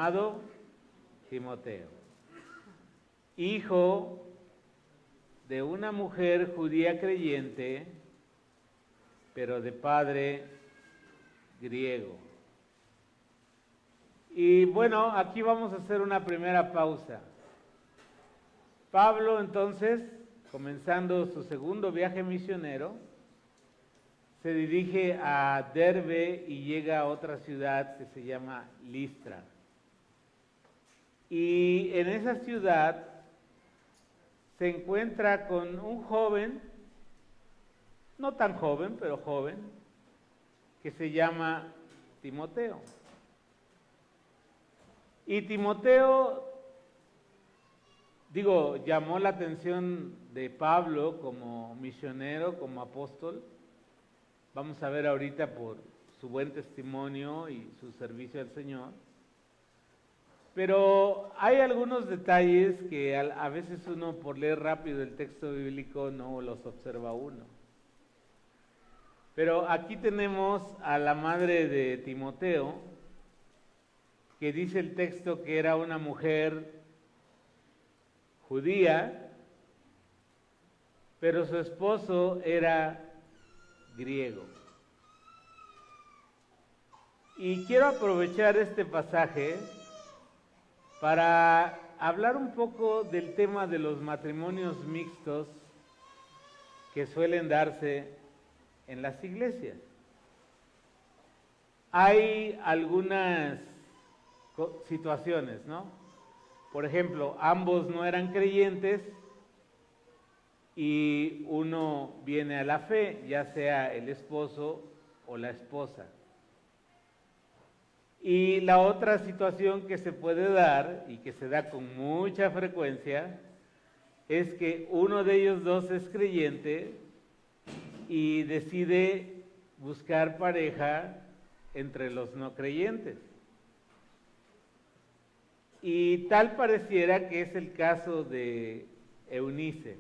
llamado Timoteo, hijo de una mujer judía creyente, pero de padre griego. Y bueno, aquí vamos a hacer una primera pausa. Pablo, entonces, comenzando su segundo viaje misionero, se dirige a Derbe y llega a otra ciudad que se llama Listra. Y en esa ciudad se encuentra con un joven, no tan joven, pero joven, que se llama Timoteo. Y Timoteo, llamó la atención de Pablo como misionero, como apóstol. Vamos a ver ahorita por su buen testimonio y su servicio al Señor. Pero hay algunos detalles que a veces uno, por leer rápido el texto bíblico, no los observa uno. Pero aquí tenemos a la madre de Timoteo, que dice el texto que era una mujer judía, pero su esposo era griego. Y quiero aprovechar este pasaje para hablar un poco del tema de los matrimonios mixtos que suelen darse en las iglesias. Hay algunas situaciones, ¿no? Por ejemplo, ambos no eran creyentes y uno viene a la fe, ya sea el esposo o la esposa. Y la otra situación que se puede dar, y que se da con mucha frecuencia, es que uno de ellos dos es creyente y decide buscar pareja entre los no creyentes. Y tal pareciera que es el caso de Eunice,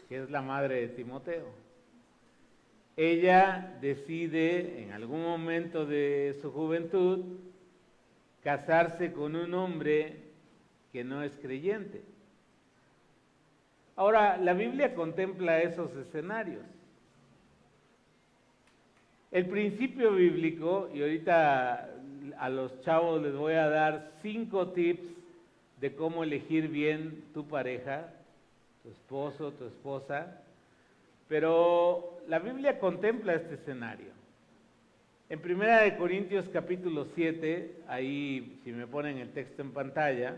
que es la madre de Timoteo. Ella decide en algún momento de su juventud casarse con un hombre que no es creyente. Ahora, la Biblia contempla esos escenarios. El principio bíblico, y ahorita a los chavos les voy a dar 5 tips de cómo elegir bien tu pareja, tu esposo, tu esposa, pero la Biblia contempla este escenario. En 1 Corintios capítulo 7, ahí si me ponen el texto en pantalla,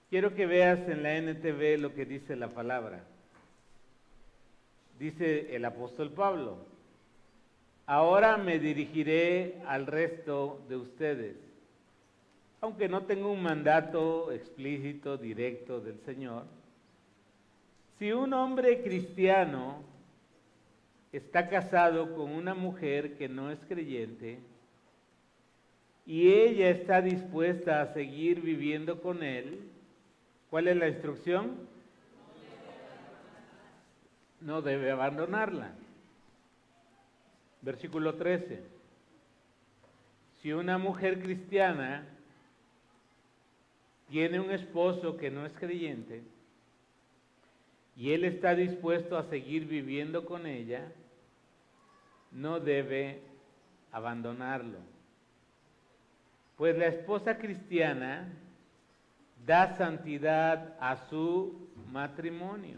quiero que veas en la NTV lo que dice la palabra. Dice el apóstol Pablo: ahora me dirigiré al resto de ustedes, aunque no tengo un mandato explícito, directo del Señor. Si un hombre cristiano está casado con una mujer que no es creyente y ella está dispuesta a seguir viviendo con él, ¿cuál es la instrucción? No debe abandonarla. Versículo 13. Si una mujer cristiana tiene un esposo que no es creyente y él está dispuesto a seguir viviendo con ella, no debe abandonarlo. Pues la esposa cristiana da santidad a su matrimonio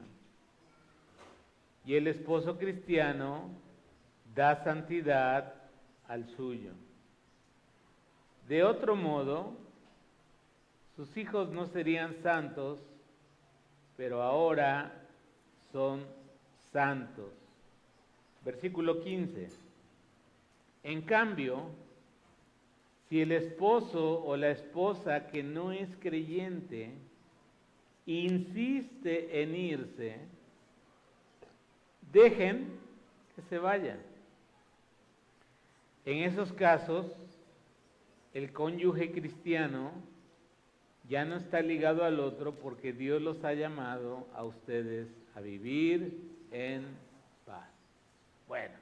y el esposo cristiano da santidad al suyo. De otro modo, sus hijos no serían santos, pero ahora son santos. Versículo 15. En cambio, si el esposo o la esposa que no es creyente insiste en irse, dejen que se vayan. En esos casos, el cónyuge cristiano ya no está ligado al otro porque Dios los ha llamado a ustedes a vivir en paz. Bueno,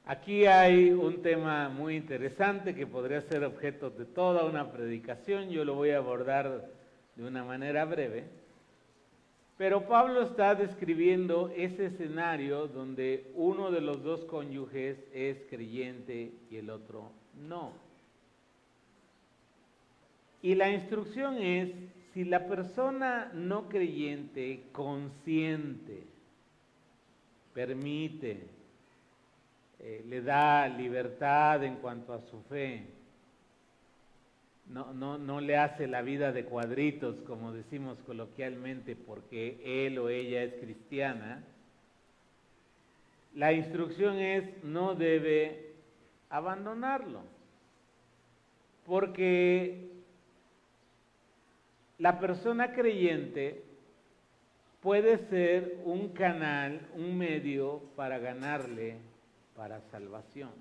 Aquí hay un tema muy interesante que podría ser objeto de toda una predicación. Yo lo voy a abordar de una manera breve. Pero Pablo está describiendo ese escenario donde uno de los dos cónyuges es creyente y el otro no. Y la instrucción es, si la persona no creyente consiente, permite, le da libertad en cuanto a su fe, no le hace la vida de cuadritos, como decimos coloquialmente, porque él o ella es cristiana, la instrucción es, no debe abandonarlo, porque la persona creyente puede ser un canal, un medio para ganarle para salvación.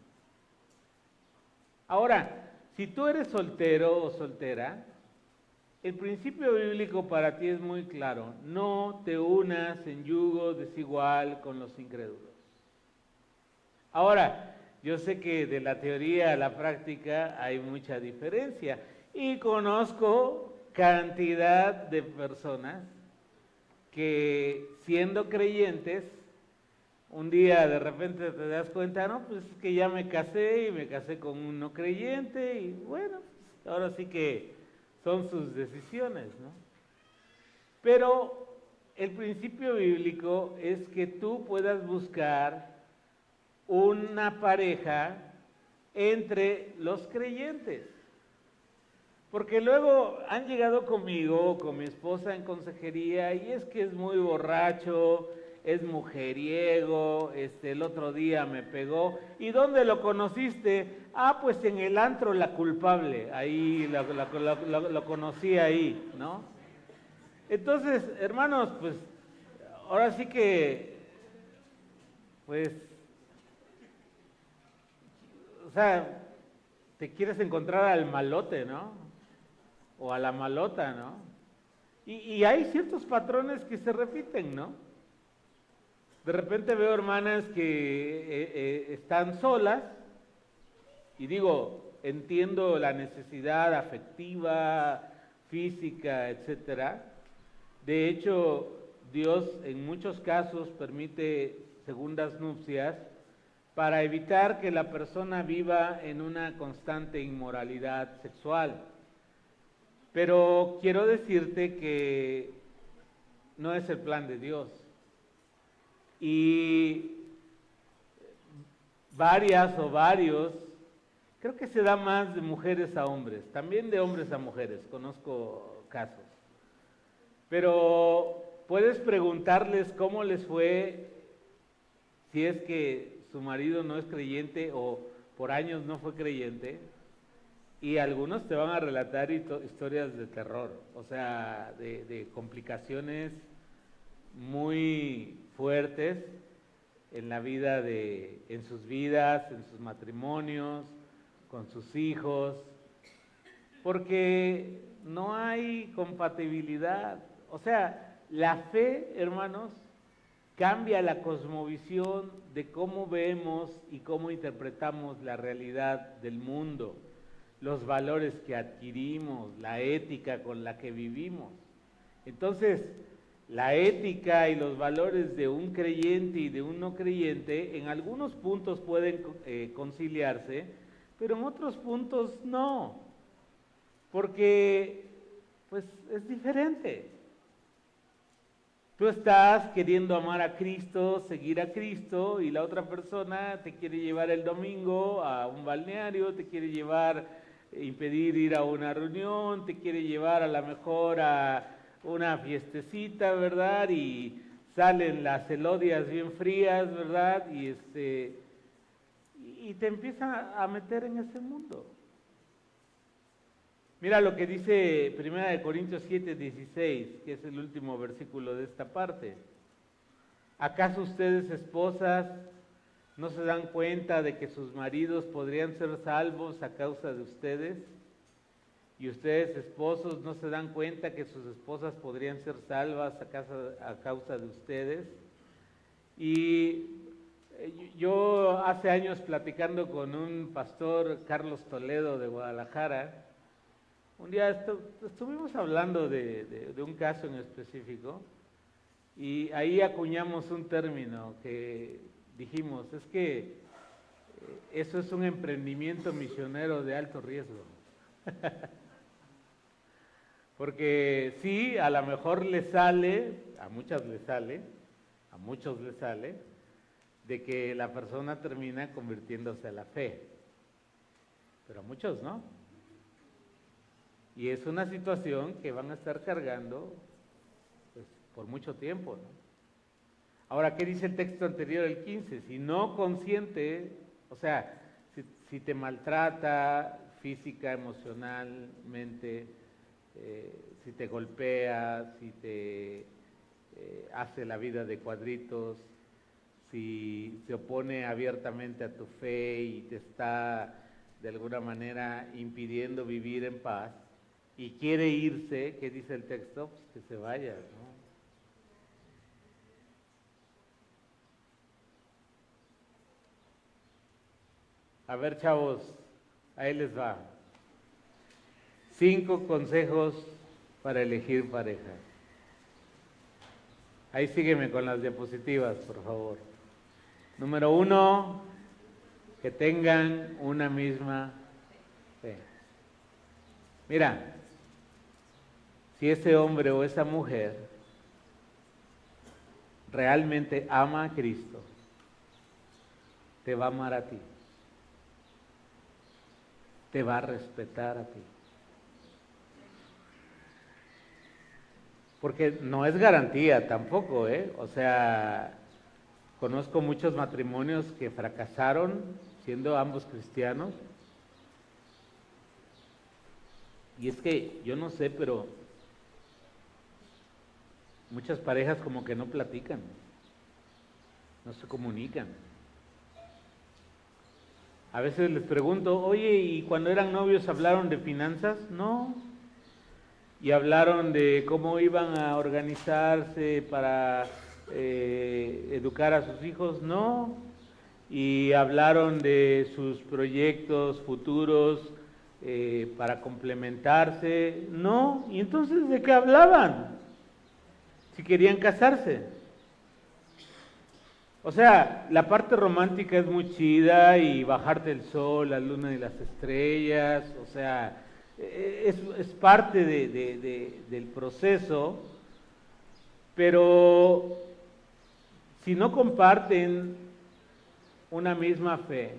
Ahora, si tú eres soltero o soltera, el principio bíblico para ti es muy claro: no te unas en yugo desigual con los incrédulos. Ahora, yo sé que de la teoría a la práctica hay mucha diferencia y conozco cantidad de personas que, siendo creyentes, un día de repente te das cuenta, no, pues es que ya me casé y me casé con un no creyente y bueno, pues ahora sí que son sus decisiones, ¿no? Pero el principio bíblico es que tú puedas buscar una pareja entre los creyentes. Porque luego han llegado conmigo, con mi esposa en consejería, y es que es muy borracho, es mujeriego, el otro día me pegó. ¿Y dónde lo conociste? Ah, pues en el antro La Culpable, ahí lo conocí ahí, ¿no? Entonces, hermanos, pues ahora sí que, pues, o sea, te quieres encontrar al malote, ¿no? O a la malota, ¿no? Y hay ciertos patrones que se repiten, ¿no? De repente veo hermanas que están solas y digo, entiendo la necesidad afectiva, física, etcétera. De hecho, Dios en muchos casos permite segundas nupcias para evitar que la persona viva en una constante inmoralidad sexual. Pero quiero decirte que no es el plan de Dios. Y varias o varios, creo que se da más de mujeres a hombres, también de hombres a mujeres, conozco casos. Pero puedes preguntarles cómo les fue si es que su marido no es creyente o por años no fue creyente. Y algunos te van a relatar historias de terror, o sea, de complicaciones muy fuertes en la vida en sus vidas, en sus matrimonios, con sus hijos, porque no hay compatibilidad. O sea, la fe, hermanos, cambia la cosmovisión de cómo vemos y cómo interpretamos la realidad del mundo, los valores que adquirimos, la ética con la que vivimos. Entonces, la ética y los valores de un creyente y de un no creyente en algunos puntos pueden conciliarse, pero en otros puntos no, porque pues es diferente. Tú estás queriendo amar a Cristo, seguir a Cristo, y la otra persona te quiere llevar el domingo a un balneario, te quiere llevar, impedir ir a una reunión, te quiere llevar a lo mejor a una fiestecita, ¿verdad? Y salen las elodias bien frías, ¿verdad? Y te empiezan a meter en ese mundo. Mira lo que dice 1 Corintios 7:16, que es el último versículo de esta parte. ¿Acaso ustedes, esposas, no se dan cuenta de que sus maridos podrían ser salvos a causa de ustedes? ¿Y ustedes, esposos, no se dan cuenta que sus esposas podrían ser salvas a causa de ustedes? Y Yo hace años platicando con un pastor, Carlos Toledo de Guadalajara, un día estuvimos hablando de un caso en específico y ahí acuñamos un término que dijimos, es que eso es un emprendimiento misionero de alto riesgo. Porque sí, a lo mejor le sale, a muchos les sale, de que la persona termina convirtiéndose a la fe, pero a muchos no. Y es una situación que van a estar cargando pues, por mucho tiempo, ¿no? Ahora, ¿qué dice el texto anterior, el 15? Si no consciente, o sea, si te maltrata física, emocionalmente, si te golpea, si te hace la vida de cuadritos, si se opone abiertamente a tu fe y te está de alguna manera impidiendo vivir en paz y quiere irse, ¿qué dice el texto? Pues que se vaya, ¿no? A ver, chavos, ahí les va. 5 consejos para elegir pareja. Ahí sígueme con las diapositivas, por favor. Número 1, que tengan una misma fe. Mira, si ese hombre o esa mujer realmente ama a Cristo, te va a amar a ti, te va a respetar a ti. Porque no es garantía tampoco, ¿eh? O sea, conozco muchos matrimonios que fracasaron siendo ambos cristianos. Y es que yo no sé, pero muchas parejas como que no platican, no se comunican. A veces les pregunto, oye, ¿y cuando eran novios hablaron de finanzas? No. ¿Y hablaron de cómo iban a organizarse para educar a sus hijos? No. ¿Y hablaron de sus proyectos futuros para complementarse? No. ¿Y entonces de qué hablaban? Si querían casarse. O sea, la parte romántica es muy chida y bajarte el sol, la luna y las estrellas, o sea, es parte del proceso, pero si no comparten una misma fe,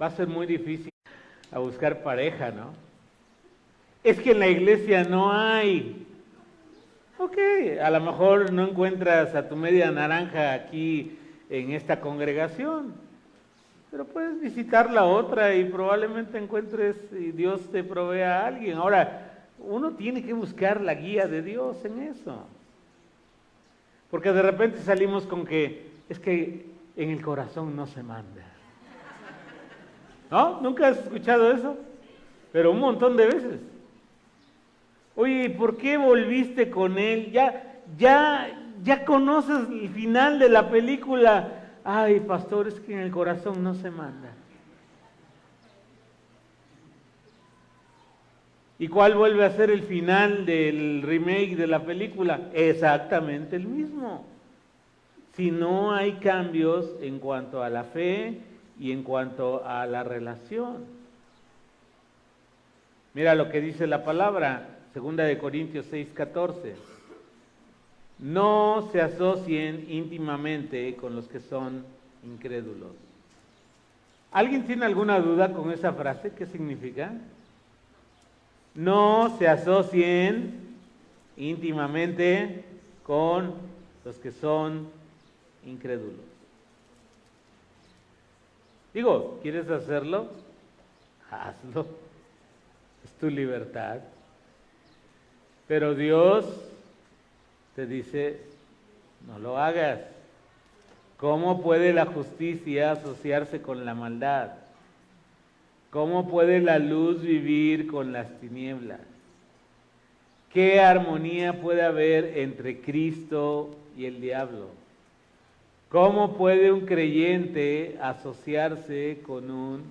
va a ser muy difícil a buscar pareja, ¿no? Es que en la iglesia no hay. Ok, a lo mejor no encuentras a tu media naranja aquí en esta congregación, pero puedes visitar la otra y probablemente encuentres y Dios te provea a alguien. Ahora, uno tiene que buscar la guía de Dios en eso, porque de repente salimos con que es que en el corazón no se manda. ¿No? ¿Nunca has escuchado eso? Pero un montón de veces. Oye, ¿por qué volviste con él? Ya conoces el final de la película. Ay, pastor, es que en el corazón no se manda. ¿Y cuál vuelve a ser el final del remake de la película? Exactamente el mismo. Si no hay cambios en cuanto a la fe y en cuanto a la relación. Mira lo que dice la palabra. 2 Corintios 6:14. No se asocien íntimamente con los que son incrédulos. ¿Alguien tiene alguna duda con esa frase? ¿Qué significa? No se asocien íntimamente con los que son incrédulos. Digo, ¿quieres hacerlo? Hazlo. Es tu libertad. Pero Dios te dice, no lo hagas. ¿Cómo puede la justicia asociarse con la maldad? ¿Cómo puede la luz vivir con las tinieblas? ¿Qué armonía puede haber entre Cristo y el diablo? ¿Cómo puede un creyente asociarse con un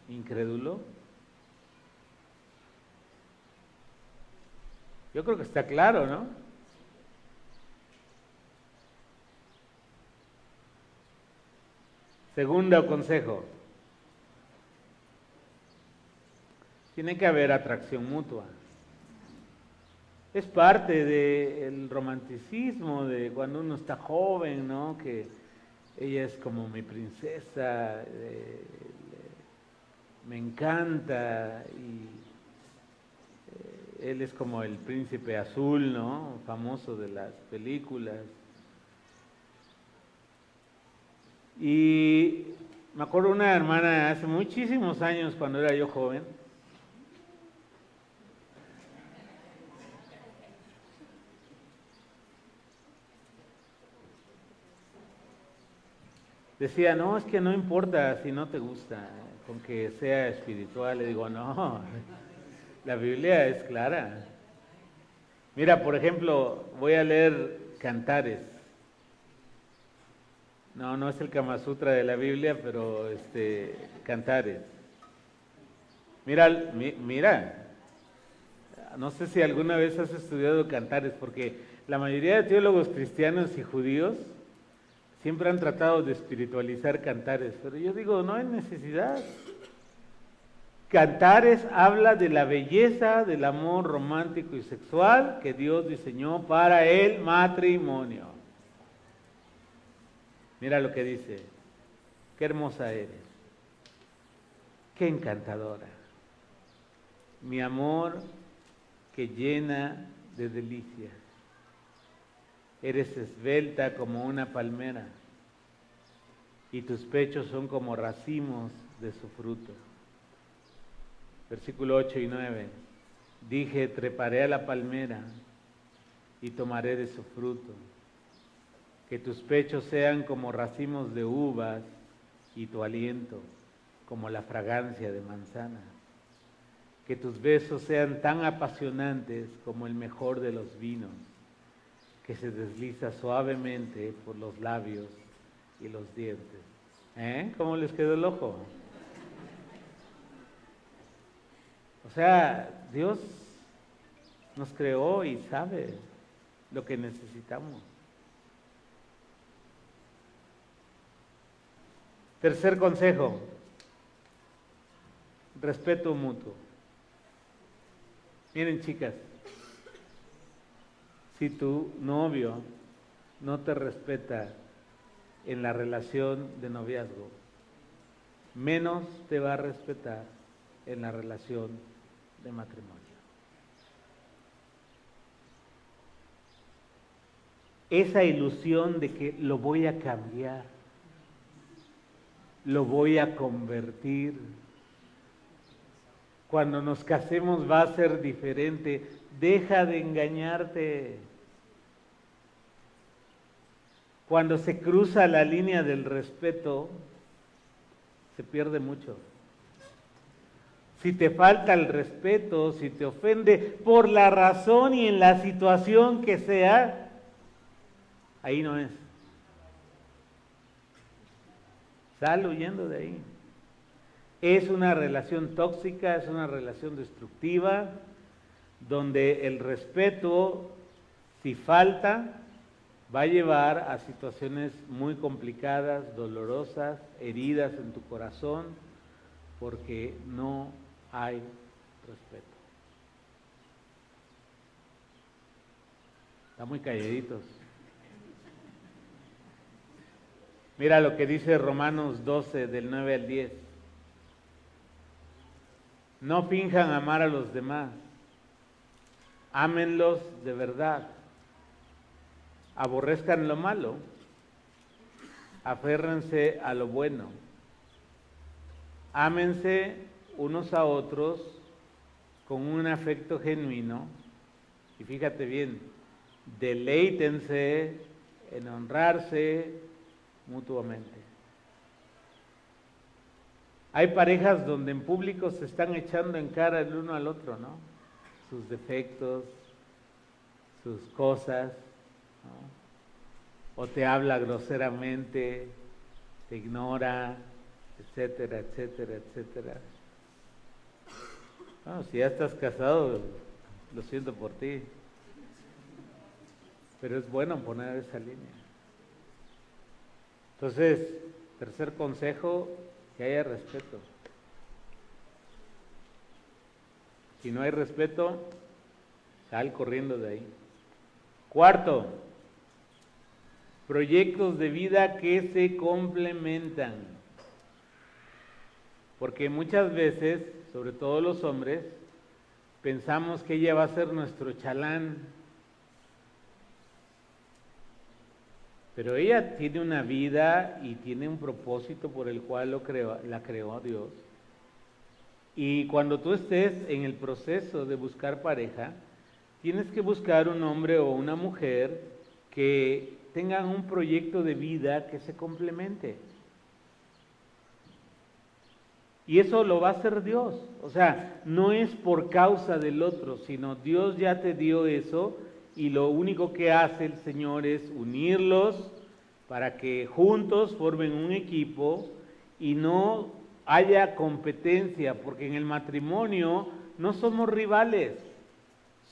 incrédulo? Yo creo que está claro, ¿no? Segundo consejo. Tiene que haber atracción mutua. Es parte del romanticismo de cuando uno está joven, ¿no? Que ella es como mi princesa, me encanta, y él es como el príncipe azul, ¿no? Famoso de las películas. Y me acuerdo una hermana hace muchísimos años, cuando era yo joven, decía, no, es que no importa si no te gusta, con que sea espiritual. Le digo, no, la Biblia es clara. Mira, por ejemplo, voy a leer Cantares. No es el Kama Sutra de la Biblia, pero Cantares. Mira, no sé si alguna vez has estudiado Cantares, porque la mayoría de teólogos cristianos y judíos siempre han tratado de espiritualizar Cantares, pero yo digo, no hay necesidad. Cantares habla de la belleza del amor romántico y sexual que Dios diseñó para el matrimonio. Mira lo que dice: qué hermosa eres, qué encantadora, mi amor que llena de delicias. Eres esbelta como una palmera, y tus pechos son como racimos de su fruto. Versículo 8 y 9. Dije, treparé a la palmera y tomaré de su fruto. Que tus pechos sean como racimos de uvas y tu aliento como la fragancia de manzana. Que tus besos sean tan apasionantes como el mejor de los vinos, que se desliza suavemente por los labios y los dientes. ¿Cómo les quedó el ojo? O sea, Dios nos creó y sabe lo que necesitamos. Tercer consejo: respeto mutuo. Miren, chicas, si tu novio no te respeta en la relación de noviazgo, menos te va a respetar en la relación de matrimonio. Esa ilusión de que lo voy a cambiar, lo voy a convertir, cuando nos casemos va a ser diferente, deja de engañarte. Cuando se cruza la línea del respeto, se pierde mucho. Si te falta el respeto, si te ofende por la razón y en la situación que sea, ahí no es. Sal huyendo de ahí. Es una relación tóxica, es una relación destructiva, donde el respeto, si falta, va a llevar a situaciones muy complicadas, dolorosas, heridas en tu corazón, porque no hay respeto. Están muy calladitos. Mira lo que dice Romanos 12, del 9 al 10. No finjan amar a los demás, ámenlos de verdad, aborrezcan lo malo, aférrense a lo bueno, ámense unos a otros con un afecto genuino, y fíjate bien, deleítense en honrarse mutuamente. Hay parejas donde en público se están echando en cara el uno al otro, ¿no? Sus defectos, sus cosas, ¿no? o te habla groseramente, te ignora, etcétera, etcétera, etcétera. No, si ya estás casado, lo siento por ti, pero es bueno poner esa línea. Entonces, tercer consejo, que haya respeto. Si no hay respeto, sal corriendo de ahí. Cuarto, proyectos de vida que se complementan. Porque muchas veces, sobre todo los hombres, pensamos que ella va a ser nuestro chalán. Pero ella tiene una vida y tiene un propósito por el cual la creó Dios. Y cuando tú estés en el proceso de buscar pareja, tienes que buscar un hombre o una mujer que tengan un proyecto de vida que se complemente. Y eso lo va a hacer Dios. O sea, no es por causa del otro, sino Dios ya te dio eso y lo único que hace el Señor es unirlos para que juntos formen un equipo y no haya competencia, porque en el matrimonio no somos rivales,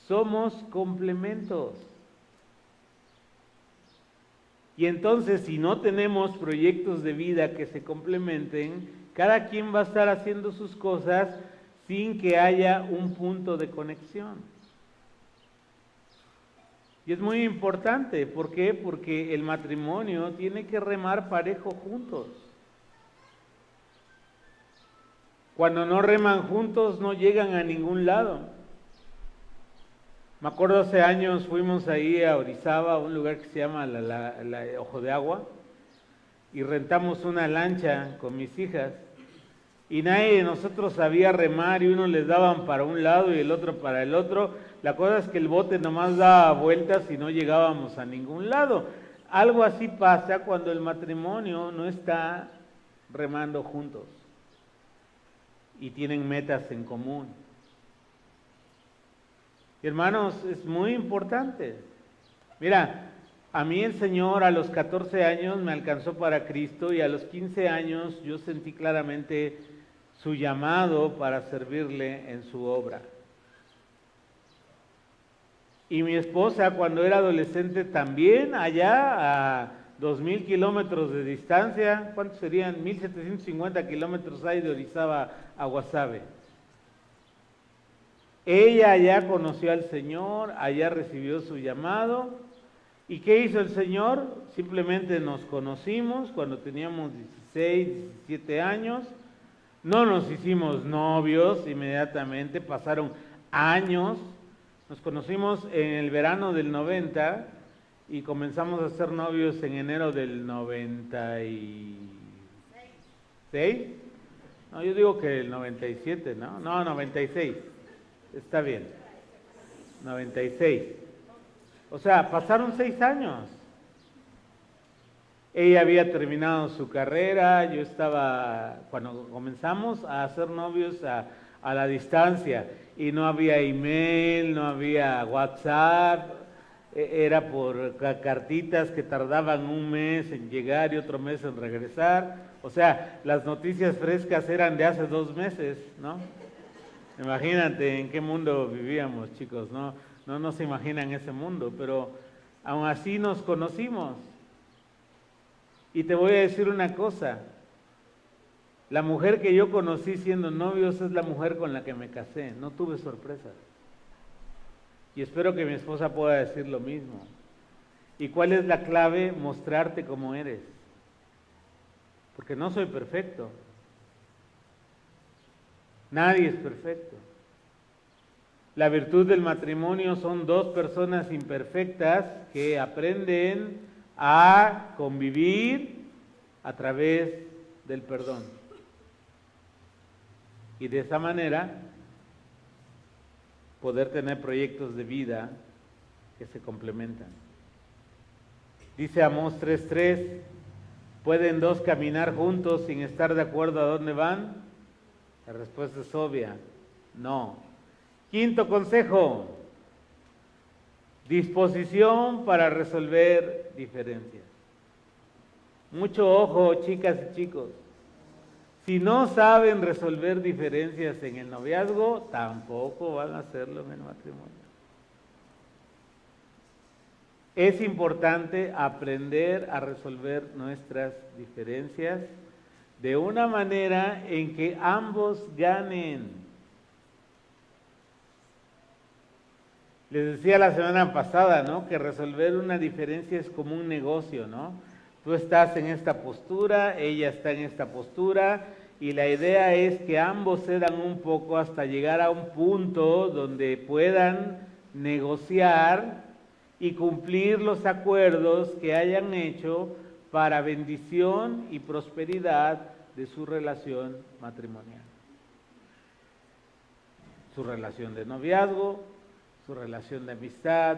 somos complementos. Y entonces, si no tenemos proyectos de vida que se complementen, cada quien va a estar haciendo sus cosas sin que haya un punto de conexión. Y es muy importante, ¿por qué? Porque el matrimonio tiene que remar parejo juntos. Cuando no reman juntos no llegan a ningún lado. Me acuerdo hace años fuimos ahí a Orizaba, a un lugar que se llama la Ojo de Agua, y rentamos una lancha con mis hijas, y nadie de nosotros sabía remar, y uno les daban para un lado y el otro para el otro. La cosa es que el bote nomás daba vueltas y no llegábamos a ningún lado. Algo así pasa cuando el matrimonio no está remando juntos y tienen metas en común. Hermanos, es muy importante. Mira, a mí el Señor a los 14 años me alcanzó para Cristo y a los 15 años yo sentí claramente su llamado para servirle en su obra. Y mi esposa cuando era adolescente también, allá a 2,000 kilómetros de distancia, ¿cuántos serían? 1,750 kilómetros hay de Orizaba a Guasave. Ella allá conoció al Señor, allá recibió su llamado. ¿Y qué hizo el Señor? Simplemente nos conocimos cuando teníamos 16, 17 años. No nos hicimos novios inmediatamente, pasaron años. Nos conocimos en el verano del 90 y comenzamos a ser novios en enero del 96. No, yo digo que el 97, ¿no? No, 96. Está bien. 96. O sea, pasaron 6 años. Ella había terminado su carrera, yo estaba, cuando comenzamos a hacer novios a la distancia, y no había email, no había WhatsApp, era por cartitas que tardaban un mes en llegar y otro mes en regresar. O sea, las noticias frescas eran de hace 2 meses, ¿no? Imagínate en qué mundo vivíamos, chicos, ¿no? No se imaginan ese mundo, pero aún así nos conocimos. Y te voy a decir una cosa, la mujer que yo conocí siendo novios es la mujer con la que me casé, no tuve sorpresas. Y espero que mi esposa pueda decir lo mismo. ¿Y cuál es la clave? Mostrarte como eres. Porque no soy perfecto. Nadie es perfecto. La virtud del matrimonio son 2 personas imperfectas que aprenden a convivir a través del perdón. Y de esa manera poder tener proyectos de vida que se complementan. Dice Amós 3:3, ¿pueden 2 caminar juntos sin estar de acuerdo a dónde van? La respuesta es obvia, no. Quinto consejo, disposición para resolver diferencias. Mucho ojo, chicas y chicos. Si no saben resolver diferencias en el noviazgo, tampoco van a hacerlo en el matrimonio. Es importante aprender a resolver nuestras diferencias de una manera en que ambos ganen. Les decía la semana pasada, ¿no? Que resolver una diferencia es como un negocio, ¿no? Tú estás en esta postura, ella está en esta postura, y la idea es que ambos cedan un poco hasta llegar a un punto donde puedan negociar y cumplir los acuerdos que hayan hecho para bendición y prosperidad de su relación matrimonial. Su relación de noviazgo, su relación de amistad,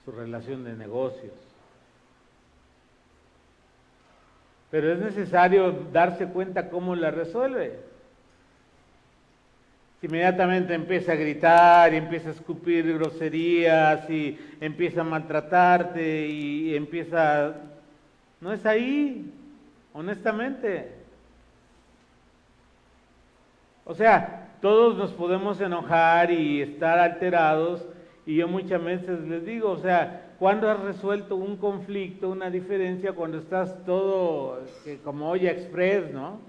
su relación de negocios. Pero es necesario darse cuenta cómo la resuelve. Si inmediatamente empieza a gritar y empieza a escupir groserías y empieza a maltratarte y empieza... No es ahí, honestamente. O sea, todos nos podemos enojar y estar alterados, y yo muchas veces les digo, o sea, ¿cuándo has resuelto un conflicto, una diferencia, cuando estás todo como olla express, ¿no?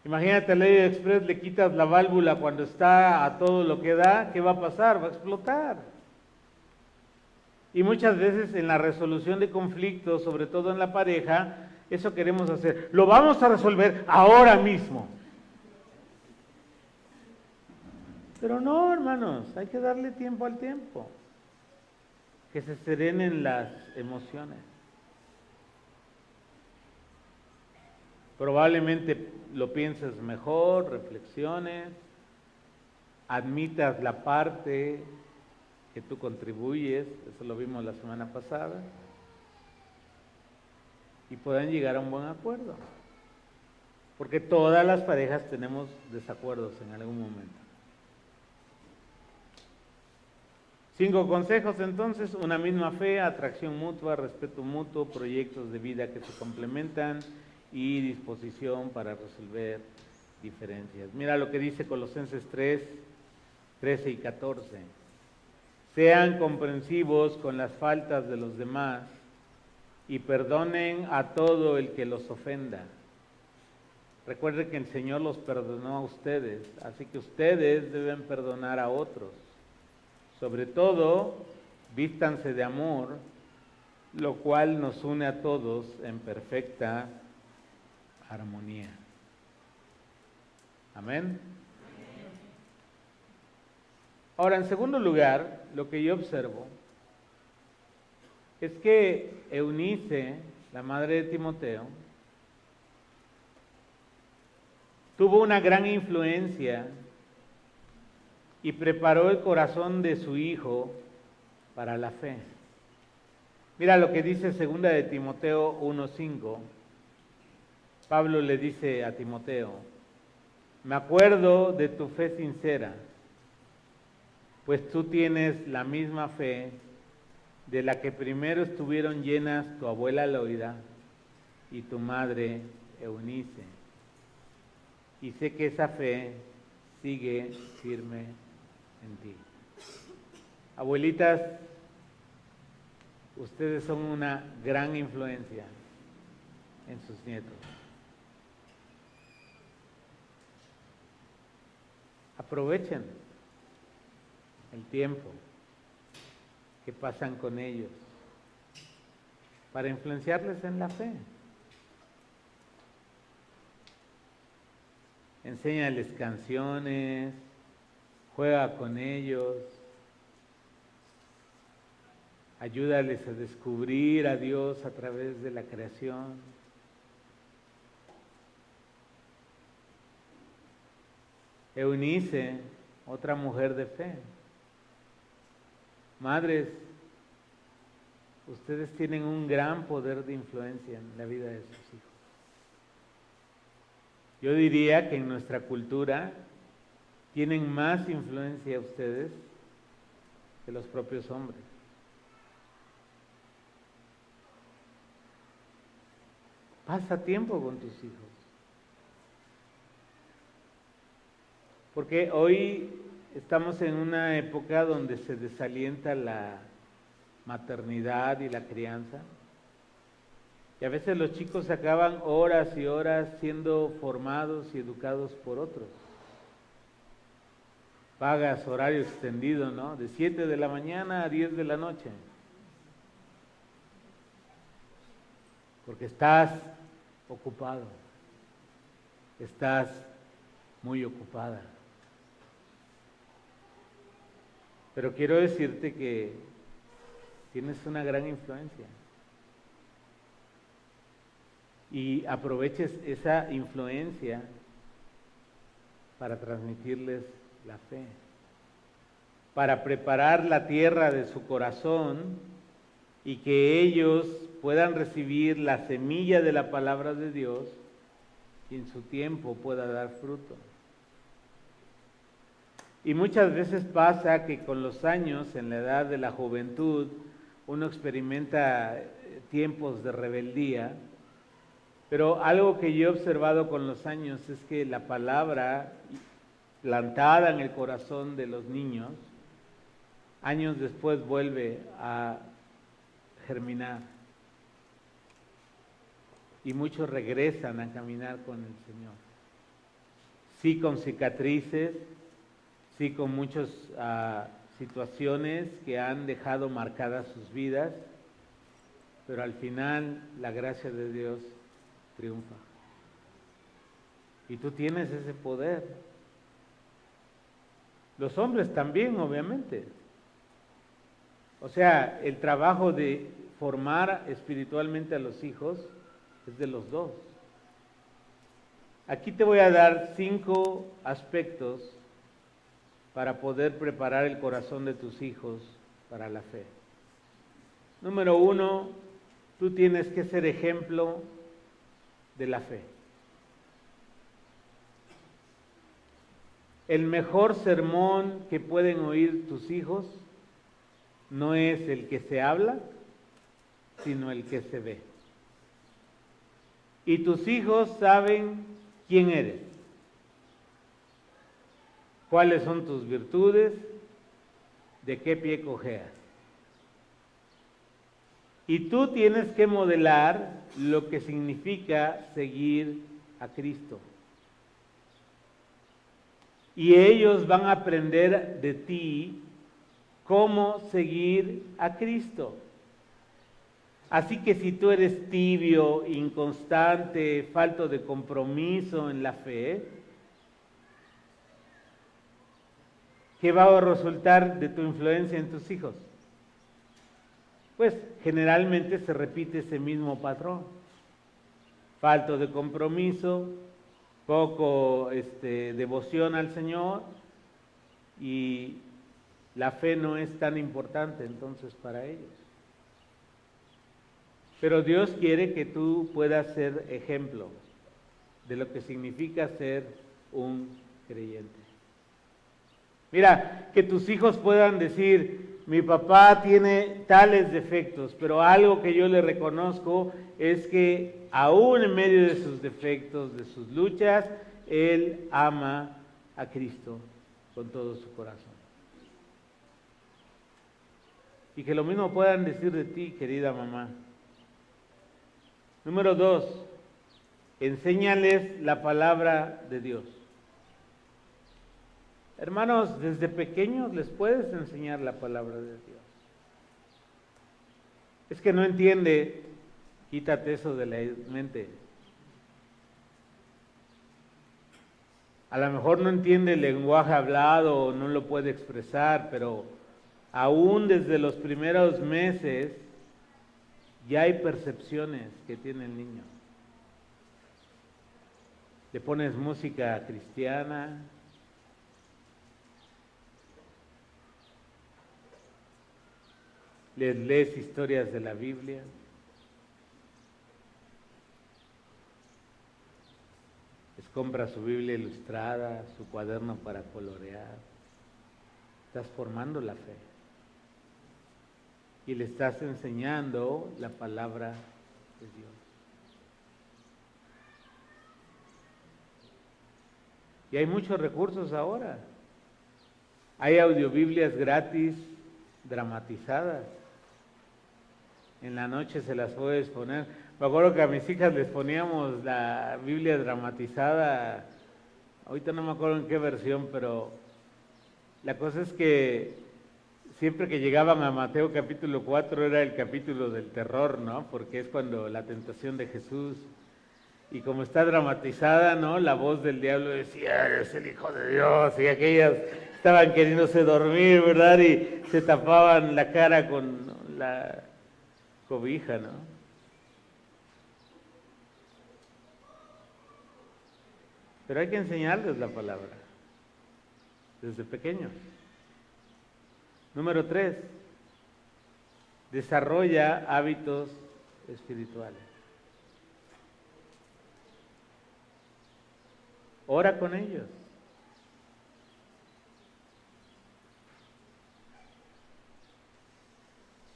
Imagínate, a la olla express le quitas la válvula cuando está a todo lo que da, ¿qué va a pasar? Va a explotar. Y muchas veces en la resolución de conflictos, sobre todo en la pareja, eso queremos hacer. Lo vamos a resolver ahora mismo. Pero no, hermanos, hay que darle tiempo al tiempo. Que se serenen las emociones. Probablemente lo pienses mejor, reflexiones, admitas la parte que tú contribuyes, eso lo vimos la semana pasada, y puedan llegar a un buen acuerdo. Porque todas las parejas tenemos desacuerdos en algún momento. 5 consejos entonces: una misma fe, atracción mutua, respeto mutuo, proyectos de vida que se complementan y disposición para resolver diferencias. Mira lo que dice Colosenses 3, 13 y 14. Sean comprensivos con las faltas de los demás y perdonen a todo el que los ofenda. Recuerden que el Señor los perdonó a ustedes, así que ustedes deben perdonar a otros. Sobre todo, vístanse de amor, lo cual nos une a todos en perfecta armonía. Amén. Ahora, en segundo lugar, lo que yo observo es que Eunice, la madre de Timoteo, tuvo una gran influencia y preparó el corazón de su hijo para la fe. Mira lo que dice 2 de Timoteo 1:5. Pablo le dice a Timoteo: me acuerdo de tu fe sincera, pues tú tienes la misma fe de la que primero estuvieron llenas tu abuela Loida y tu madre Eunice. Y sé que esa fe sigue firme en ti. Abuelitas, ustedes son una gran influencia en sus nietos. Aprovechen el tiempo que pasan con ellos para influenciarles en la fe. Enséñales canciones, juega con ellos, ayúdales a descubrir a Dios a través de la creación. Eunice, otra mujer de fe. Madres, ustedes tienen un gran poder de influencia en la vida de sus hijos. Yo diría que en nuestra cultura tienen más influencia ustedes que los propios hombres. Pasa tiempo con tus hijos. Porque hoy estamos en una época donde se desalienta la maternidad y la crianza. Y a veces los chicos acaban horas y horas siendo formados y educados por otros. Pagas horario extendido, ¿no? De 7 de la mañana a 10 de la noche. Porque estás ocupado. Estás muy ocupada. Pero quiero decirte que tienes una gran influencia. Y aproveches esa influencia para transmitirles la fe, para preparar la tierra de su corazón y que ellos puedan recibir la semilla de la palabra de Dios y en su tiempo pueda dar fruto. Y muchas veces pasa que con los años, en la edad de la juventud, uno experimenta tiempos de rebeldía, pero algo que yo he observado con los años es que la palabra plantada en el corazón de los niños, años después vuelve a germinar. Y muchos regresan a caminar con el Señor. Sí con cicatrices, sí con muchas situaciones que han dejado marcadas sus vidas, pero al final la gracia de Dios triunfa. Y tú tienes ese poder. Los hombres también, obviamente. O sea, el trabajo de formar espiritualmente a los hijos es de los dos. Aquí te voy a dar 5 aspectos para poder preparar el corazón de tus hijos para la fe. Número 1, tú tienes que ser ejemplo de la fe. El mejor sermón que pueden oír tus hijos no es el que se habla, sino el que se ve. Y tus hijos saben quién eres, cuáles son tus virtudes, de qué pie cojeas. Y tú tienes que modelar lo que significa seguir a Cristo. Y ellos van a aprender de ti cómo seguir a Cristo. Así que si tú eres tibio, inconstante, falto de compromiso en la fe, ¿qué va a resultar de tu influencia en tus hijos? Pues generalmente se repite ese mismo patrón. Falto de compromiso, poco devoción al Señor y la fe no es tan importante entonces para ellos. Pero Dios quiere que tú puedas ser ejemplo de lo que significa ser un creyente. Mira, que tus hijos puedan decir, mi papá tiene tales defectos, pero algo que yo le reconozco es que aún en medio de sus defectos, de sus luchas, él ama a Cristo con todo su corazón. Y que lo mismo puedan decir de ti, querida mamá. Número 2, enséñales la palabra de Dios. Hermanos, desde pequeños les puedes enseñar la palabra de Dios. Es que no entiende, quítate eso de la mente. A lo mejor no entiende el lenguaje hablado o no lo puede expresar, pero aún desde los primeros meses ya hay percepciones que tiene el niño. Le pones música cristiana, les lees historias de la Biblia, les compras su Biblia ilustrada, su cuaderno para colorear. Estás formando la fe y le estás enseñando la palabra de Dios. Y hay muchos recursos ahora. Hay audiobiblias gratis, dramatizadas. En la noche se las puedes poner. Me acuerdo que a mis hijas les poníamos la Biblia dramatizada. Ahorita no me acuerdo en qué versión, pero la cosa es que siempre que llegaban a Mateo capítulo 4 era el capítulo del terror, ¿no? Porque es cuando la tentación de Jesús. Y como está dramatizada, ¿no? La voz del diablo decía, eres el Hijo de Dios. Y aquellas estaban queriéndose dormir, ¿verdad? Y se tapaban la cara con la cobija, ¿no? Pero hay que enseñarles la palabra desde pequeños. Número 3, desarrolla hábitos espirituales. Ora con ellos.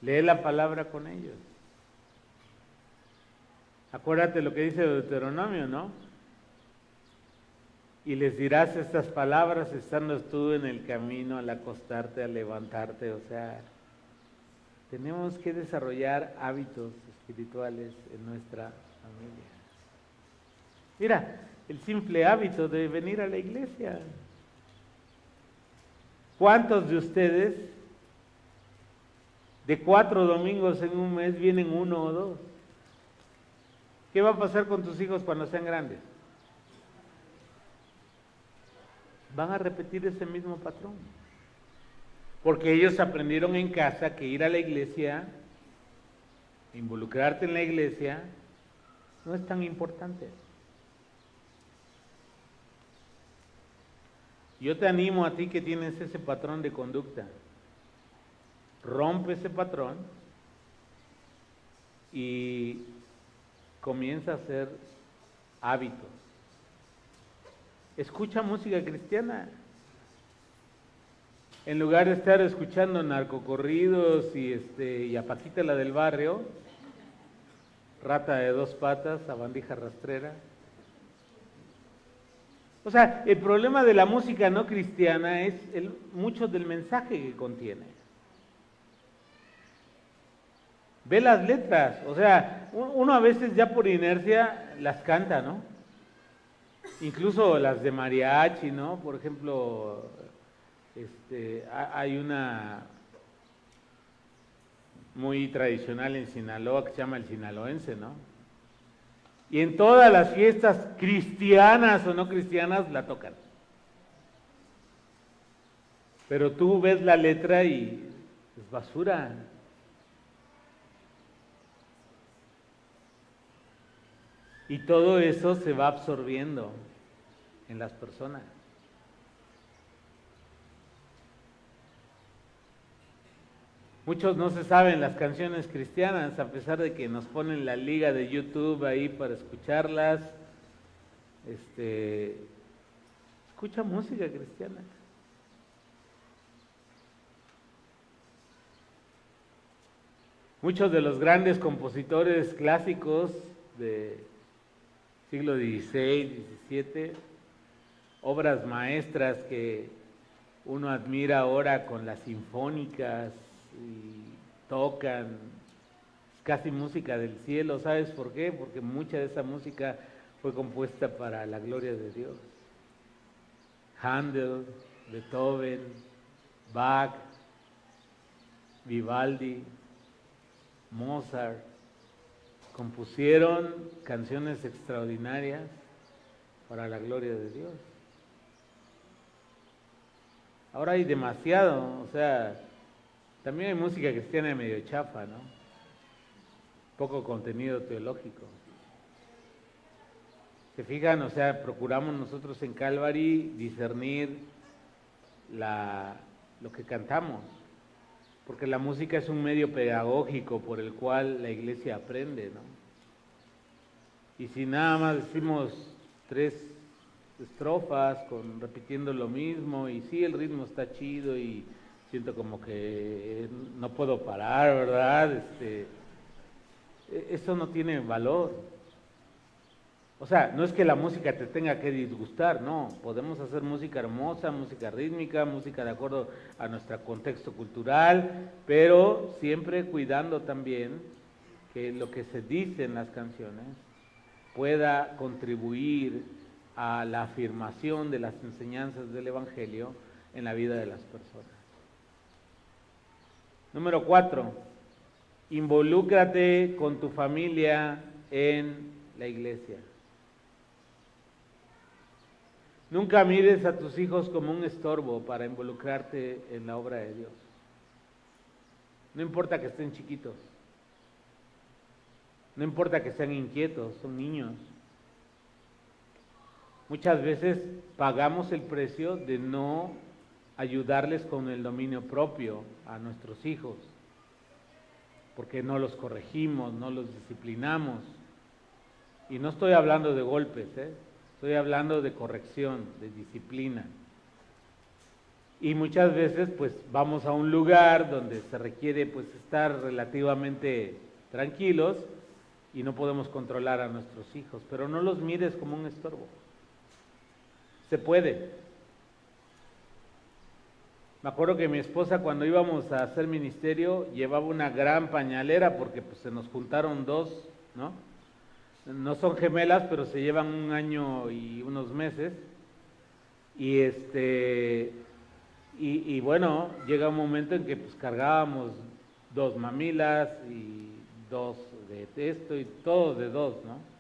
Lee la palabra con ellos. Acuérdate lo que dice Deuteronomio, ¿no? Y les dirás estas palabras estando tú en el camino, al acostarte, al levantarte. O sea, tenemos que desarrollar hábitos espirituales en nuestra familia. Mira, el simple hábito de venir a la iglesia. ¿Cuántos de ustedes de 4 domingos en un mes vienen 1 o 2? ¿Qué va a pasar con tus hijos cuando sean grandes? Van a repetir ese mismo patrón. Porque ellos aprendieron en casa que ir a la iglesia, involucrarte en la iglesia, no es tan importante. Yo te animo a ti que tienes ese patrón de conducta. Rompe ese patrón y comienza a hacer hábitos. Escucha música cristiana. En lugar de estar escuchando narcocorridos y a Paquita la del barrio, Rata de 2 patas, Sabandija rastrera. O sea, el problema de la música no cristiana es mucho del mensaje que contiene. Ve las letras, o sea, uno a veces ya por inercia las canta, ¿no? Incluso las de mariachi, ¿no? Por ejemplo, hay una muy tradicional en Sinaloa que se llama el sinaloense, ¿no? Y en todas las fiestas cristianas o no cristianas la tocan. Pero tú ves la letra y es basura. Y todo eso se va absorbiendo en las personas. Muchos no se saben las canciones cristianas, a pesar de que nos ponen la liga de YouTube ahí para escucharlas. Escucha música cristiana. Muchos de los grandes compositores clásicos de siglo XVI, XVII, obras maestras que uno admira ahora con las sinfónicas y tocan, casi música del cielo. ¿Sabes por qué? Porque mucha de esa música fue compuesta para la gloria de Dios. Handel, Beethoven, Bach, Vivaldi, Mozart, compusieron canciones extraordinarias para la gloria de Dios. Ahora hay demasiado, o sea, también hay música cristiana medio chafa, ¿no? Poco contenido teológico. ¿Se fijan? O sea, procuramos nosotros en Calvary discernir lo que cantamos, porque la música es un medio pedagógico por el cual la iglesia aprende, ¿no? Y si nada más decimos 3 estrofas repitiendo lo mismo, y sí, el ritmo está chido y siento como que no puedo parar, ¿verdad? Eso no tiene valor. O sea, no es que la música te tenga que disgustar, no. Podemos hacer música hermosa, música rítmica, música de acuerdo a nuestro contexto cultural, pero siempre cuidando también que lo que se dice en las canciones pueda contribuir a la afirmación de las enseñanzas del Evangelio en la vida de las personas. Número 4, involúcrate con tu familia en la iglesia. Nunca mires a tus hijos como un estorbo para involucrarte en la obra de Dios. No importa que estén chiquitos, no importa que sean inquietos, son niños. Muchas veces pagamos el precio de no ayudarles con el dominio propio a nuestros hijos, porque no los corregimos, no los disciplinamos. Y no estoy hablando de golpes, estoy hablando de corrección, de disciplina. Y muchas veces pues vamos a un lugar donde se requiere pues estar relativamente tranquilos y no podemos controlar a nuestros hijos, pero no los mires como un estorbo. Se puede. Me acuerdo que mi esposa cuando íbamos a hacer ministerio llevaba una gran pañalera porque pues se nos juntaron dos, ¿no? No son gemelas, pero se llevan 1 año y unos meses. Y bueno, llega un momento en que pues cargábamos 2 mamilas y 2 de esto y todos de 2, ¿no?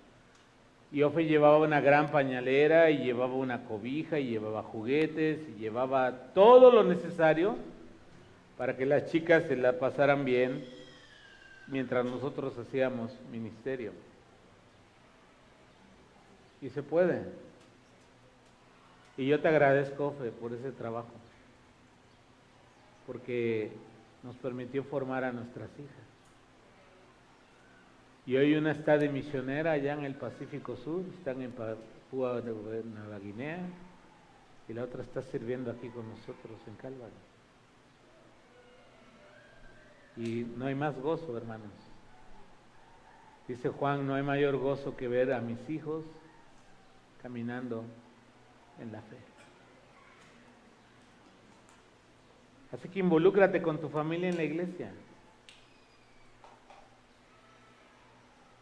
Y Ofe llevaba una gran pañalera y llevaba una cobija y llevaba juguetes y llevaba todo lo necesario para que las chicas se la pasaran bien mientras nosotros hacíamos ministerio. Y se puede. Y yo te agradezco, Ofe, por ese trabajo, porque nos permitió formar a nuestras hijas. Y hoy una está de misionera allá en el Pacífico Sur, están en Papúa Nueva Guinea, y la otra está sirviendo aquí con nosotros en Calvary. Y no hay más gozo, hermanos. Dice Juan, no hay mayor gozo que ver a mis hijos caminando en la fe. Así que involúcrate con tu familia en la iglesia.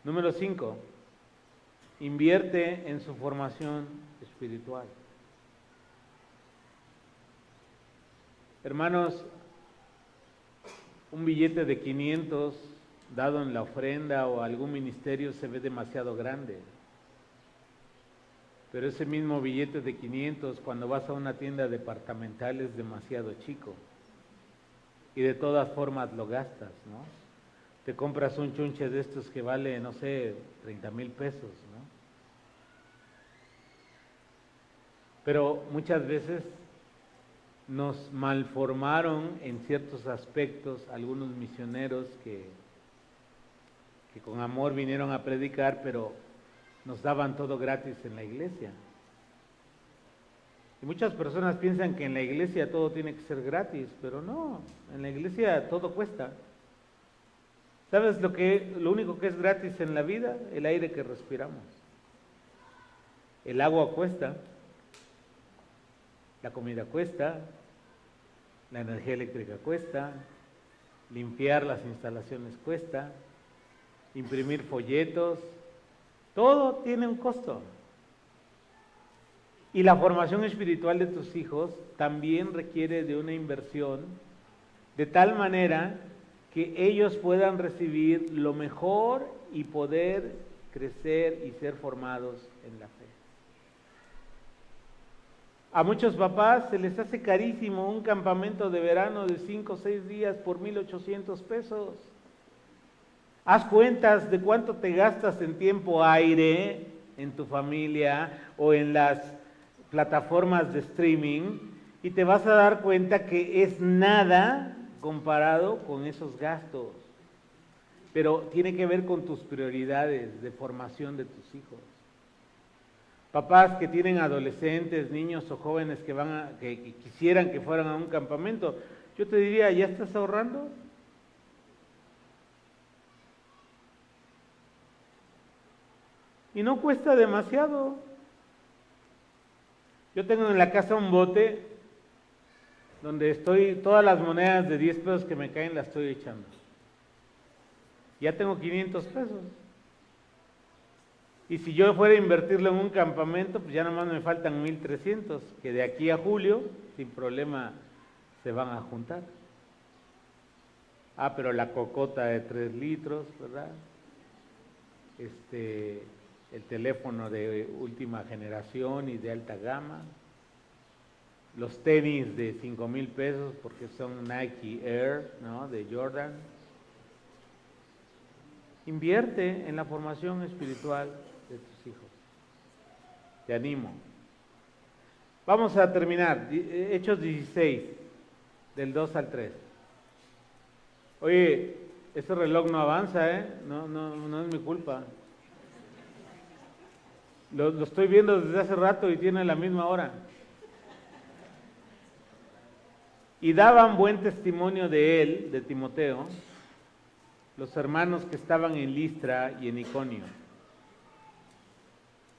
Número 5, invierte en su formación espiritual. Hermanos, un billete de 500 dado en la ofrenda o algún ministerio se ve demasiado grande. Pero ese mismo billete de 500 cuando vas a una tienda departamental es demasiado chico. Y de todas formas lo gastas, ¿no? Te compras un chunche de estos que vale, no sé, 30,000 pesos, ¿no? Pero muchas veces nos malformaron en ciertos aspectos algunos misioneros que con amor vinieron a predicar, pero nos daban todo gratis en la iglesia. Y muchas personas piensan que en la iglesia todo tiene que ser gratis, pero no, en la iglesia todo cuesta. ¿Sabes lo único que es gratis en la vida? El aire que respiramos. El agua cuesta, la comida cuesta, la energía eléctrica cuesta, limpiar las instalaciones cuesta, imprimir folletos, todo tiene un costo. Y la formación espiritual de tus hijos también requiere de una inversión de tal manera que ellos puedan recibir lo mejor y poder crecer y ser formados en la fe. A muchos papás se les hace carísimo un campamento de verano de 5 o 6 días por 1,800 pesos. Haz cuentas de cuánto te gastas en tiempo aire en tu familia o en las plataformas de streaming y te vas a dar cuenta que es nada comparado con esos gastos. Pero tiene que ver con tus prioridades de formación de tus hijos. Papás que tienen adolescentes, niños o jóvenes que quisieran que fueran a un campamento, yo te diría, ¿ya estás ahorrando? Y no cuesta demasiado. Yo tengo en la casa un bote donde todas las monedas de 10 pesos que me caen las estoy echando. Ya tengo 500 pesos. Y si yo fuera a invertirlo en un campamento, pues ya nomás me faltan 1,300, que de aquí a julio, sin problema, se van a juntar. Pero la cocota de 3 litros, ¿verdad? El teléfono de última generación y de alta gama, los tenis de 5,000 pesos porque son Nike Air, ¿no? De Jordan. Invierte en la formación espiritual de tus hijos. Te animo. Vamos a terminar. Hechos 16, del 2 al 3. Oye, ese reloj no avanza, ¿eh? No es mi culpa. Lo estoy viendo desde hace rato y tiene la misma hora. Y daban buen testimonio de él, de Timoteo, los hermanos que estaban en Listra y en Iconio.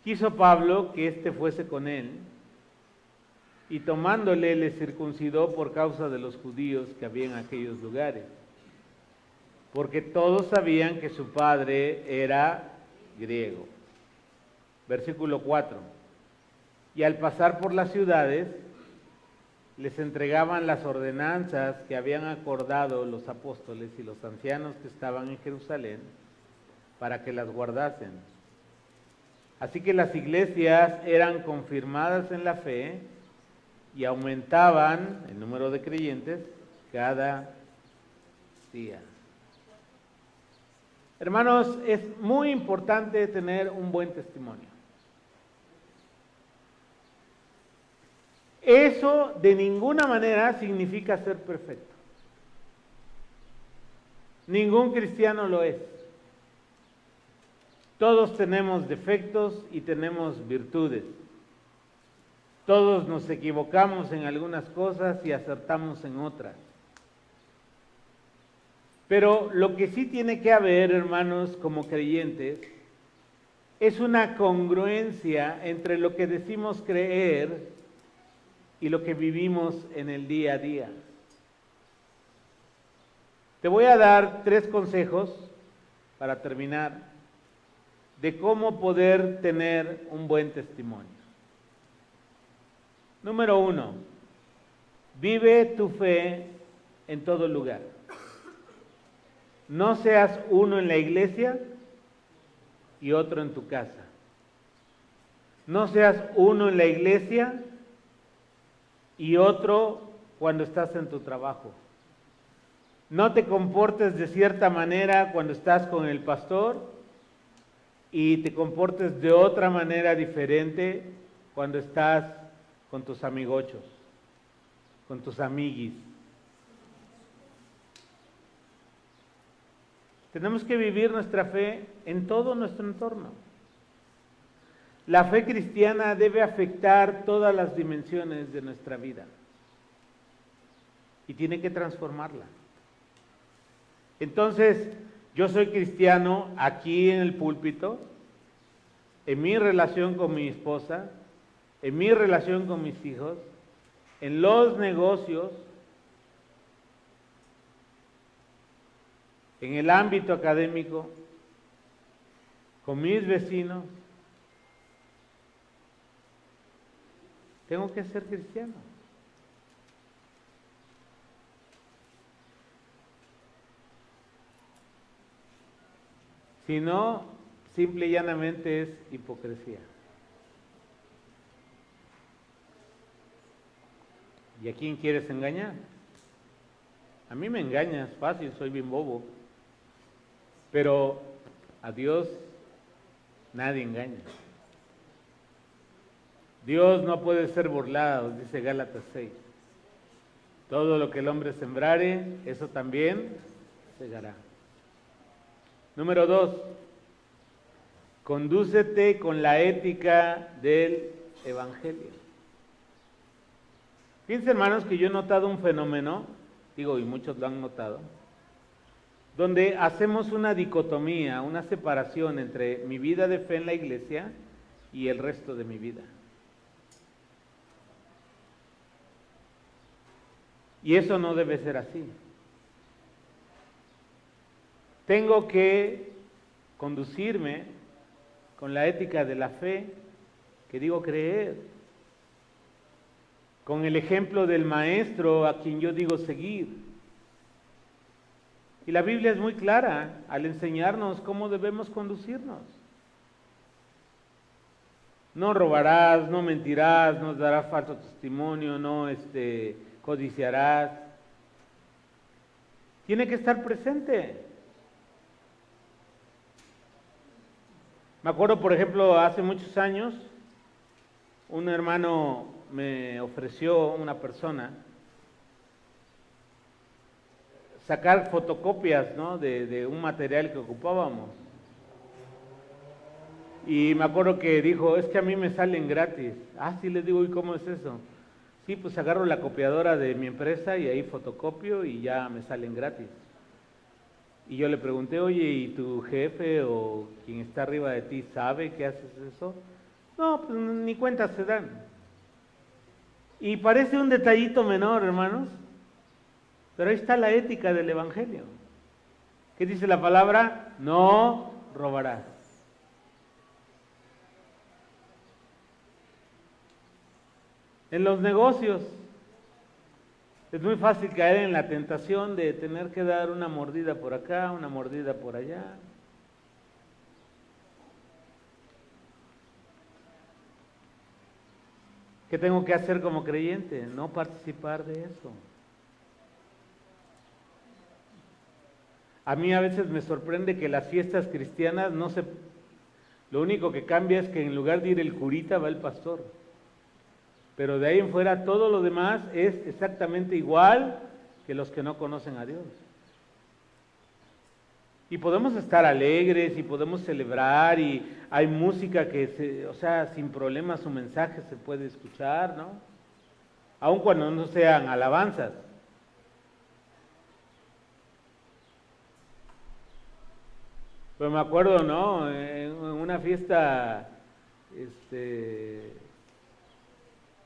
Quiso Pablo que éste fuese con él, y tomándole le circuncidó por causa de los judíos que había en aquellos lugares, porque todos sabían que su padre era griego. Versículo 4. Y al pasar por las ciudades, les entregaban las ordenanzas que habían acordado los apóstoles y los ancianos que estaban en Jerusalén para que las guardasen. Así que las iglesias eran confirmadas en la fe y aumentaban el número de creyentes cada día. Hermanos, es muy importante tener un buen testimonio. Eso de ninguna manera significa ser perfecto. Ningún cristiano lo es. Todos tenemos defectos y tenemos virtudes. Todos nos equivocamos en algunas cosas y acertamos en otras. Pero lo que sí tiene que haber, hermanos, como creyentes, es una congruencia entre lo que decimos creer y lo que vivimos en el día a día. Te voy a dar 3 consejos para terminar de cómo poder tener un buen testimonio. Número 1, vive tu fe en todo lugar. No seas uno en la iglesia y otro en tu casa. No seas uno en la iglesia y otro cuando estás en tu trabajo. No te comportes de cierta manera cuando estás con el pastor y te comportes de otra manera diferente cuando estás con tus amigochos, con tus amiguis. Tenemos que vivir nuestra fe en todo nuestro entorno. La fe cristiana debe afectar todas las dimensiones de nuestra vida y tiene que transformarla. Entonces, yo soy cristiano aquí en el púlpito, en mi relación con mi esposa, en mi relación con mis hijos, en los negocios, en el ámbito académico, con mis vecinos. Tengo que ser cristiano. Si no, simple y llanamente es hipocresía. ¿Y a quién quieres engañar? A mí me engañas fácil, soy bien bobo. Pero a Dios nadie engaña. Dios no puede ser burlado, dice Gálatas 6. Todo lo que el hombre sembrare, eso también segará. Número 2, condúcete con la ética del Evangelio. Fíjense, hermanos, que yo he notado un fenómeno, y muchos lo han notado, donde hacemos una dicotomía, una separación entre mi vida de fe en la iglesia y el resto de mi vida. Y eso no debe ser así. Tengo que conducirme con la ética de la fe que digo creer, con el ejemplo del maestro a quien yo digo seguir. Y la Biblia es muy clara al enseñarnos cómo debemos conducirnos. No robarás, no mentirás, no darás falso testimonio, no codiciarás. Tiene que estar presente. Me acuerdo, por ejemplo, hace muchos años, un hermano me ofreció, una persona, sacar fotocopias, ¿no?, de un material que ocupábamos. Y me acuerdo que dijo, es que a mí me salen gratis. Ah, sí, les digo, ¿y cómo es eso? Sí, pues agarro la copiadora de mi empresa y ahí fotocopio y ya me salen gratis. Y yo le pregunté, oye, ¿y tu jefe o quien está arriba de ti sabe que haces eso? No, pues ni cuenta se dan. Y parece un detallito menor, hermanos, pero ahí está la ética del Evangelio. ¿Qué dice la palabra? No robarás. En los negocios es muy fácil caer en la tentación de tener que dar una mordida por acá, una mordida por allá. ¿Qué tengo que hacer como creyente? No participar de eso. A mí a veces me sorprende que las fiestas cristianas lo único que cambia es que en lugar de ir el curita va el pastor. Pero de ahí en fuera todo lo demás es exactamente igual que los que no conocen a Dios. Y podemos estar alegres y podemos celebrar y hay música que, sin problemas su mensaje se puede escuchar, ¿no? Aun cuando no sean alabanzas. Pero me acuerdo, ¿no?, en una fiesta,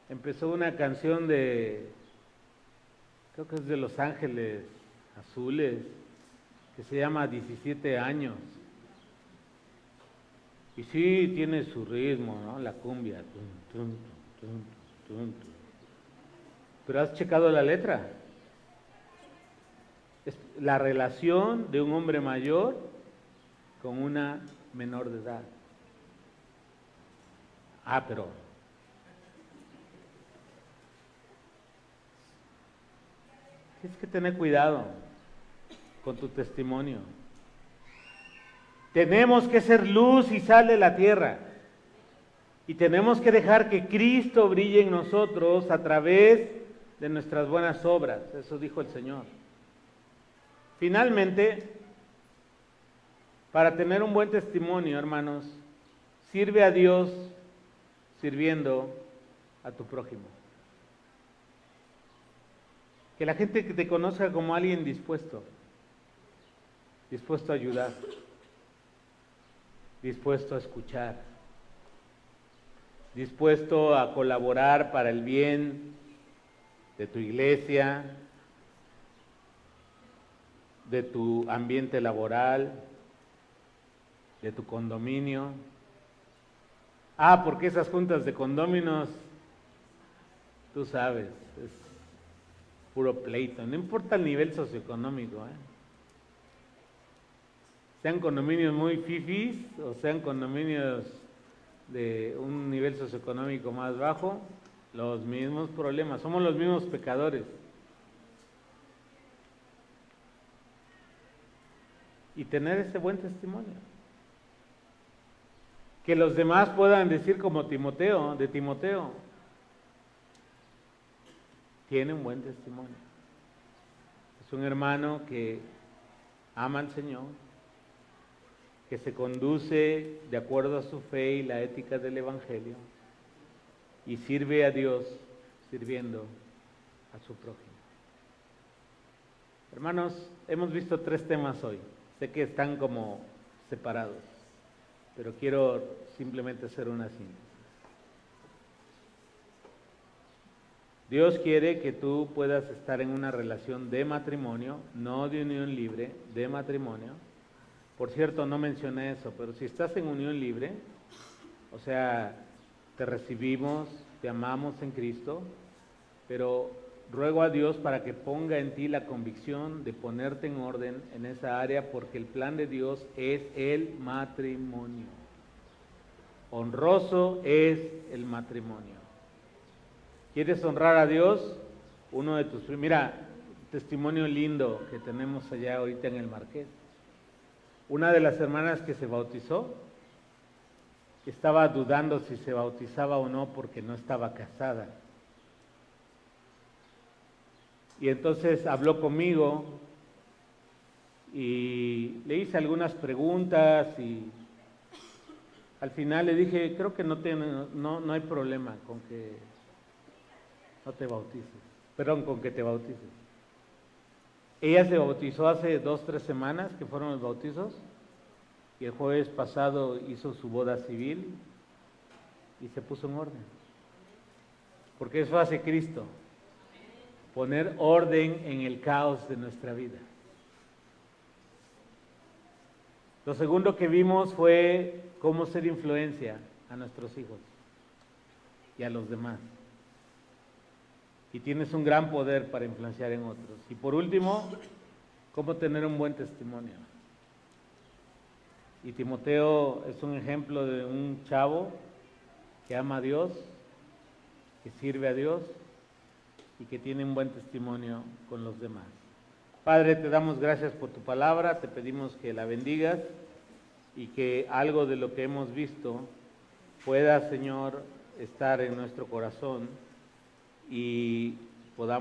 empezó una canción creo que es de Los Ángeles Azules, que se llama 17 años. Y sí, tiene su ritmo, ¿no?, la cumbia. Pero ¿has checado la letra? Es la relación de un hombre mayor con una menor de edad. Pero tienes que tener cuidado con tu testimonio. Tenemos que ser luz y sal de la tierra. Y tenemos que dejar que Cristo brille en nosotros a través de nuestras buenas obras. Eso dijo el Señor. Finalmente, para tener un buen testimonio, hermanos, sirve a Dios sirviendo a tu prójimo. Que la gente te conozca como alguien dispuesto a ayudar, dispuesto a escuchar, dispuesto a colaborar para el bien de tu iglesia, de tu ambiente laboral, de tu condominio. Porque esas juntas de condóminos, tú sabes, es puro pleito, no importa el nivel socioeconómico, sean condominios muy fifís o sean condominios de un nivel socioeconómico más bajo, los mismos problemas, somos los mismos pecadores. Y tener ese buen testimonio. Que los demás puedan decir como Timoteo, tiene un buen testimonio. Es un hermano que ama al Señor, que se conduce de acuerdo a su fe y la ética del Evangelio y sirve a Dios sirviendo a su prójimo. Hermanos, hemos visto 3 temas hoy. Sé que están como separados, pero quiero simplemente hacer una síntesis. Dios quiere que tú puedas estar en una relación de matrimonio, no de unión libre, de matrimonio. Por cierto, no mencioné eso, pero si estás en unión libre, o sea, te recibimos, te amamos en Cristo, pero ruego a Dios para que ponga en ti la convicción de ponerte en orden en esa área, porque el plan de Dios es el matrimonio. Honroso es el matrimonio. ¿Quieres honrar a Dios? Uno de tus... Mira, testimonio lindo que tenemos allá ahorita en el Marqués. Una de las hermanas que se bautizó estaba dudando si se bautizaba o no porque no estaba casada. Y entonces habló conmigo y le hice algunas preguntas y al final le dije, creo que no hay problema con que no te bautices, perdón, con que te bautices. Ella se bautizó hace 2, 3 semanas que fueron los bautizos y el jueves pasado hizo su boda civil y se puso en orden. Porque eso hace Cristo, poner orden en el caos de nuestra vida. Lo segundo que vimos fue cómo ser influencia a nuestros hijos y a los demás. Y tienes un gran poder para influenciar en otros. Y por último, cómo tener un buen testimonio. Y Timoteo es un ejemplo de un chavo que ama a Dios, que sirve a Dios y que tiene un buen testimonio con los demás. Padre, te damos gracias por tu palabra, te pedimos que la bendigas y que algo de lo que hemos visto pueda, Señor, estar en nuestro corazón y podamos